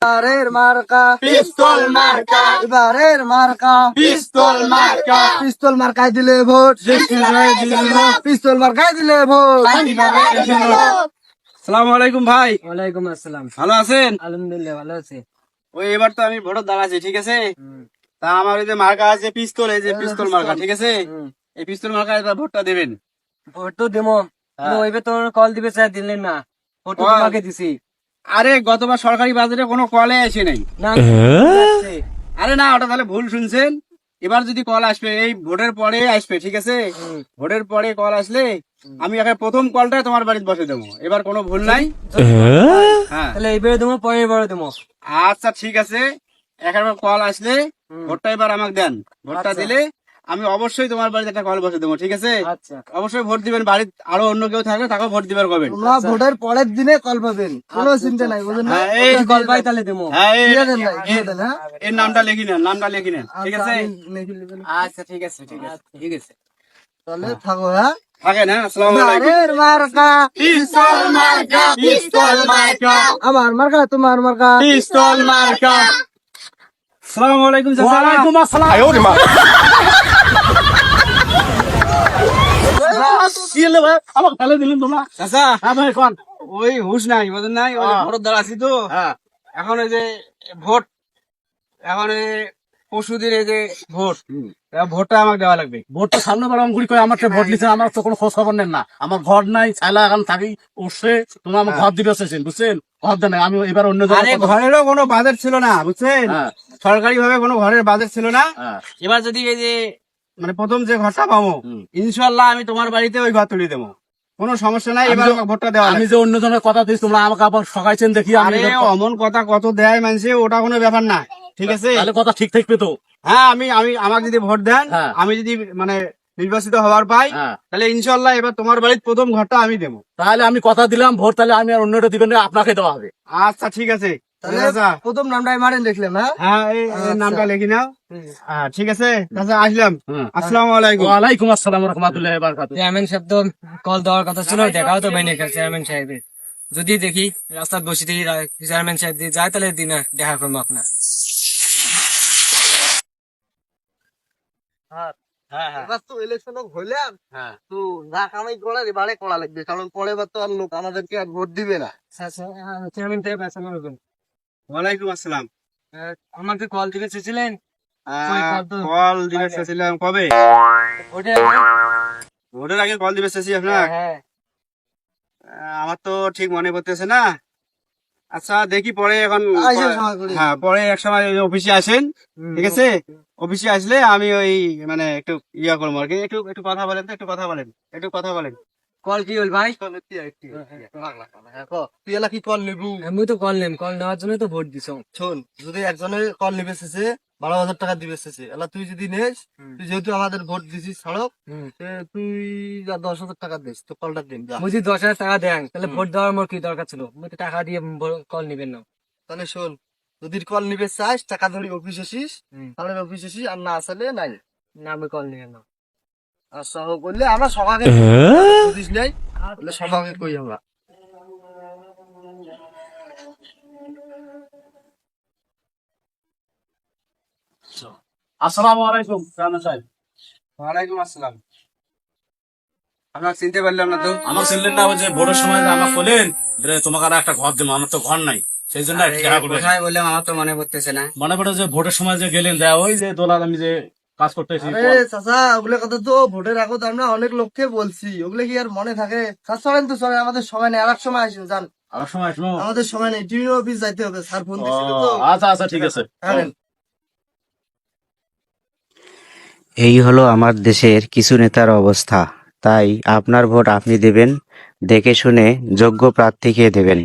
এবারের মার্কা পিস্তল মার্কা, এবারের মার্কা পিস্তল মার্কা, পিস্তল মার্কায় দিলে ভোট পিস্তল মার্কায় দিলে ভোট। আসসালামু আলাইকুম ভাই, ওয়ালাইকুম আসসালাম। ভালো আছেন? আলহামদুলিল্লাহ ভালো আছি। ওই এবার তো আমি ভোটার দাঁড়াচ্ছি, ঠিক আছে। তা আমার ওই যে মার্কা আছে পিস্তল, এই যে পিস্তল মার্কা, ঠিক আছে। এই পিস্তল মার্কা এবার ভোটটা দেবেন। ভোট তো দেবো, ওইবে তোমার কল দিবে চাই দিলেন না, ভোট তো তোমাকে দিছি। আরে গতবার সরকারি বাজারে কোনো কলে আসে নাই। না আরে না, ওটা তাহলে ভুল শুনছেন। এবার যদি কল আসবে এই ভোটের পরে আসবে, ঠিক আছে। ভোটের পরে কল আসলে আমি একে প্রথম কলটা তোমার বাড়িতে বসে দেবো, এবার কোনো ভুল নাই। হ্যাঁ তাহলে এইবারে দেবো, পরের বারে দেবো। আচ্ছা ঠিক আছে, একবার কল আসলে ভোটটা এবার আমাকে দেন। ভোটটা দিলে আমি অবশ্যই তোমার বাড়িতে একটা কল বসে দেবো, ঠিক আছে। আচ্ছা, অবশ্যই ভোট দিবেন, বাড়ির আরো অন্য কেউ থাকলে তাকেও ভোট দিবার করবেন। তোমরা ভোটের পরের দিনে কল পাবেন, কোনো চিন্তা নাই, বুঝলেন না? হ্যাঁ, এই কল পাই তাহলে দেবো। হ্যাঁ, দিয়ে দেন ভাই, দিয়ে দেন, হ্যাঁ? এর নামটা লিখি নেন, নামটা লিখি নেন, ঠিক আছে। আমি লিখে নেবেন। আচ্ছা ঠিক আছে, ঠিক আছে, ঠিক আছে। তাহলে থাকো, হ্যাঁ? থাকেন, হ্যাঁ। আসসালামু আলাইকুম। এবারের মার্কা পিস্তল মার্কা, পিস্তল মার্কা, আমার মার্কা তোমার মার্কা। পিস্তল মার্কা। আসসালামু আলাইকুম চাচা। ওয়ালাইকুম আসসালাম। কি হলো ভাই, আমাকে ফেলে দিলেন তোমরা? চাচা, হ্যাঁ ভাই কোন? ওই হুশ নাই, বুঝেন নাই, ওই হ্যাঁ। ভোটের দাঁড়াচ্ছি তো। হ্যাঁ, এখন এই যে ভোট, এখন এই পশুদের এই যে ভোট, ভোটটা আমাকে দেওয়া লাগবে। ভোটটা সামনে বার অঙ্গুরি করে আমার ভোট নিচ্ছে, আমার তো কোনো খোঁজ খবর নেন না। আমার ঘর নাই, ছাইলা এখন থাকি উঠছে, তোমরা আমার ঘর দিবে চেয়েছেন, বুঝছেন? ঘর দেন নাই, আমি এবার অন্য আরে জায়গায় ঘরেরও কোনো বাজেট ছিল না, বুঝছেন। হ্যাঁ। সরকারি ভাবে কোনো ঘরের বাজেট ছিল না। হ্যাঁ। এবার যদি এই যে মানে প্রথম যে ঘরটা পাবো, ইনশাল্লাহ আমি তোমার বাড়িতে ওই ঘর তুলে দেবো, কোনো সমস্যা নাই। এবার আমাকে ভোটটা দেওয়া আমি লাগবে। যে অন্য জনের কথা দিচ্ছি, তোমরা আমাকে আবার সকাইছেন দেখি, আমি আরে অমন কথা কত দেয় মানুষে, ওটা কোনো ব্যাপার না, ঠিক আছে। তাহলে কথা ঠিক থাকবে তো? হ্যাঁ, আমি আমি আমাকে যদি ভোট দেন, হ্যাঁ। আমি যদি মানে নির্বাচিত হওয়ার পাই, হ্যাঁ। তাহলে ইনশাল্লাহ এবার তোমার বাড়ির প্রথম ঘরটা আমি দেবো। তাহলে আমি কথা দিলাম ভোট, তাহলে আমি আর অন্যটা দিবেন না, আপনাকে দেওয়া হবে। আচ্ছা ঠিক আছে। তাহলে চাচা, প্রথম নামটাই মারেন দেখলাম, হ্যাঁ? হ্যাঁ, এই আচ্ছা। নামটা লিখি নাও। হ্যাঁ ঠিক আছে চাচা, আসলাম। হুম। আসসালামু আলাইকুম। ওয়ালাইকুম আসসালাম রহমতুল্লাহ বারাকাতুহু। চেয়ারম্যান সাহেব তো কল দেওয়ার কথা ছিল, দেখাও তো বাইনে চেয়ারম্যান সাহেবের। যদি দেখি রাস্তায় বসে দেখি চেয়ারম্যান সাহেব দিয়ে যায়, তাহলে দিনা দেখা করবো আপনার। হ্যাঁ হ্যাঁ এবার তো ইলেকশন হইলাম, হ্যাঁ। তো না কামাই করার এবারে করা লাগবে, কারণ পরের বার তো আর লোক আমাদেরকে আর ভোট দিবে না। চেয়ারম্যান সাহেব আসসালামু আলাইকুম। ওয়ালাইকুম আসসালাম। আমাকে কল দিতে চেয়েছিলেন? কই কল তো কল দিবে চেয়েছিলাম কবে? ওটা ভোটের আগে কল দিবে চেয়েছি আপনার। হ্যাঁ, আমার তো ঠিক মনে পড়তেছে না। আচ্ছা দেখি পরে, এখন আইসেন সময় করে। হ্যাঁ পরে এক সময় ওই অফিসে আসেন, ঠিক আছে। অফিসে আসলে আমি ওই মানে একটু ইয়া করবো আর কি। একটু একটু কথা বলেন তো, একটু কথা বলেন, একটু কথা বলেন। কল কি হল ভাই? তুই এলা কি কল নিবু? আমি তো কল নেম, কল নেওয়ার জন্য তো ভোট দিছ। শোন, যদি একজনের কল নিবে শেষে 12,000 টাকা দিবে শেষে, এলা তুই যদি নেস, তুই যেহেতু আমাদের ভোট দিছিস সড়ক, তুই 10,000 টাকা দিস, তো কলটা দিন যা। বুঝি 10,000 টাকা দেন, তাহলে ভোট দেওয়ার মোর কি দরকার ছিল? আমি তো টাকা দিয়ে কল নিবেন না। তাহলে শোন, যদি কল নিবে চাস, টাকা ধরি অফিস আসিস, তাহলে অফিস আসিস, আর না আসলে নাই। না, আমি কল নিবেন না। আর সহ করলে আমরা সবাইকে বুঝিস নাই, বলে সবাইকে কই আমরা। আসসালামু আলাইকুম চেয়ারম্যান সাহেব। ওয়ালাইকুম আসসালাম। আপনাকে চিনতে পারলাম না তো। আমার ছিলেন না, ওই যে ভোটের সময় যে আমাকে বলেন যে তোমাকে আর একটা ঘর দেবো, আমার তো ঘর নাই, সেই জন্য একটা টাকা করবে। কোথায় বললাম, আমার তো মনে পড়তেছে না। মনে পড়ে যে ভোটের সময় যে গেলেন দেয়া, ওই যে দোলার আমি যে কাজ করতে এসেছি। আরে চাচা, ওগুলো কথা তো ভোটের আগত আমরা অনেক লোককে বলছি, ওগুলো কি আর মনে থাকে? কাজ চলেন তো চলেন, আমাদের সময় নেই, আর এক সময় আসেন যান। আর সময় আসবো। আমাদের সময় নেই, টিভি অফিস যাইতে হবে, স্যার ফোন দিছিল তো। আচ্ছা আচ্ছা ঠিক আছে। হ্যাঁ। এই হলো আমার দেশের কিছু নেতার অবস্থা। তাই আপনার ভোট আপনি দেবেন, দেখে শুনে যোগ্য প্রার্থীকে দেবেন।